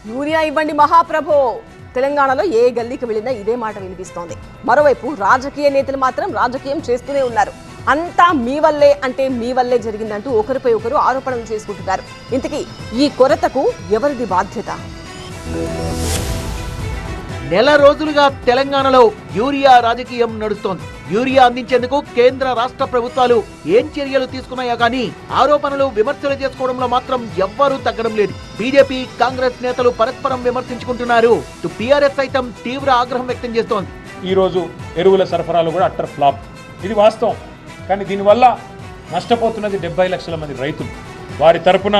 Urea ఇవ్వండి మహాప్రభో. తెలంగాణలో ఏ గల్లీకి వెళ్ళినా ఇదే మాట వినిపిస్తోంది. మరోవైపు రాజకీయ నేతలు మాత్రం రాజకీయం చేస్తూనే ఉన్నారు. అంతా మీ వల్లే అంటే మీ వల్లే జరిగిందంటూ ఒకరిపై ఒకరు ఆరోపణలు చేసుకుంటున్నారు. ఇంతకీ ఈ కొరతకు ఎవరిది బాధ్యత? నెల రోజులుగా తెలంగాణలో యూరియా రాజకీయం నడుస్తోంది. యూరియా అందించేందుకు కేంద్ర రాష్ట్ర ప్రభుత్వాలు ఏం చర్యలు తీసుకున్నాయా కానీ ఆరోపణలు విమర్శలు చేసుకోవడంలో మాత్రం ఎవ్వరూ తగ్గడం లేదు. బీజేపీ కాంగ్రెస్ నేతలు పరస్పరం విమర్శించుకుంటున్నారు. టీఆర్ఎస్ సైతం తీవ్ర ఆగ్రహం వ్యక్తం చేస్తోంది. ఈ రోజు ఎరువుల సరఫరాలు కూడా అట్టర్ ఫ్లాప్, ఇది వాస్తవం. కానీ దీనివల్ల నష్టపోతున్నది 70 లక్షల మంది రైతులు. వారి తరపున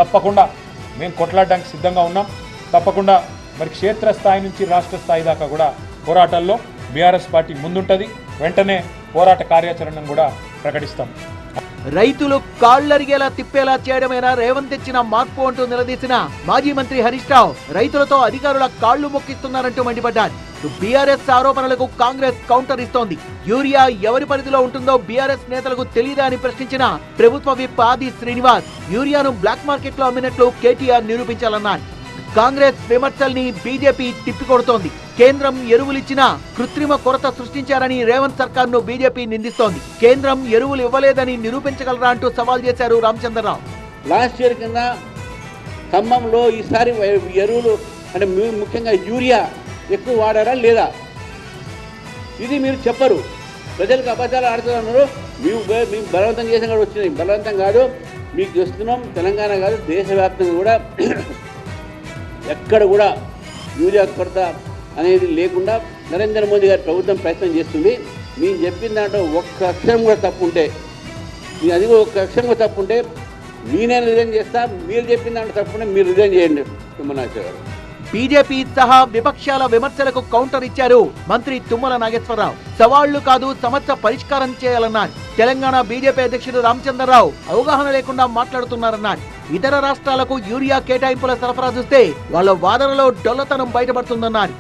తప్పకుండా మేము కొట్లాడడానికి సిద్ధంగా ఉన్నాం. తప్పకుండా మరి క్షేత్రస్థాయి నుంచి రాష్ట్ర స్థాయి దాకా కూడా పోరాటాల్లో బీఆర్ఎస్ పార్టీ ముందుంటది. వెంటనే పోరాట కార్యాచరణను కూడా ప్రకటిస్తాం. రైతులు కాళ్లరిగేలా తిప్పేలా చేయడమేనా రేవంత్ తెచ్చిన మార్పు అంటూ నిలదీసిన మాజీ మంత్రి హరీష్ రావు రైతులతో అధికారుల కాళ్లు మొక్కిస్తున్నారంటూ మండిపడ్డారు. బీఆర్ఎస్ ఆరోపణలకు కాంగ్రెస్ కౌంటర్ ఇస్తోంది. యూరియా ఎవరి పరిధిలో ఉంటుందో బీఆర్ఎస్ నేతలకు తెలియదా అని ప్రశ్నించిన ప్రభుత్వ విప్ ఆది శ్రీనివాస్ యూరియాను బ్లాక్ మార్కెట్ లో అమ్మినట్లు కేటీఆర్ నిరూపించాలన్నారు. కాంగ్రెస్ విమర్శల్ని బీజేపీ తిప్పికొడుతోంది. కేంద్రం ఎరువులిచ్చినా కృత్రిమ కొరత సృష్టించారని రేవంత్ సర్కార్ ను బీజేపీ నిందిస్తోంది. కేంద్రం ఎరువులు ఇవ్వలేదని నిరూపించగలరా అంటూ సవాల్ చేశారు రామచంద్రరావు. లాస్ట్ ఇయర్ కింద ఖమ్మంలో ఈసారి ఎరువులు అంటే ముఖ్యంగా యూరియా ఎక్కువ వాడారా లేదా ఇది మీరు చెప్పరు. ప్రజలకు అబద్ధాలు ఆడుతున్నారు. మేము బలవంతం చేసిన కూడా వచ్చినాయి. బలవంతం కాదు, మీకు చూస్తున్నాం. తెలంగాణ కాదు, దేశవ్యాప్తంగా కూడా ఎక్కడ కూడా యూరియా కొరత అనేది లేకుండా నరేంద్ర మోదీ గారి ప్రభుత్వం ప్రయత్నం చేస్తుంది. మేము చెప్పిన దాంట్లో ఒక్క అక్షరం కూడా తప్పు ఉంటే, మీ అది కూడా ఒక్క అక్షరం కూడా తప్పు ఉంటే నేనే రిజైన్ చేస్తా. మీరు చెప్పిన దాంట్లో తప్పు ఉంటే మీరు రిజైన్ చేయండి తుమ్మల నాగేశ్వరరావు గారు. బీజేపీ సహా విపక్షాల విమర్శలకు కౌంటర్ ఇచ్చారు మంత్రి తుమ్మల నాగేశ్వరరావు. సవాళ్లు కాదు, సమస్య పరిష్కారం చేయాలన్నారు. తెలంగాణ బీజేపీ అధ్యక్షుడు రామచంద్రరావు అవగాహన లేకుండా మాట్లాడుతున్నారన్నారు. ఇతర రాష్ట్రాలకు యూరియా కేటాయింపుల సరఫరా చూస్తే వాళ్ళ వాదనలో డొల్లతనం బయటపడుతుందన్నారు.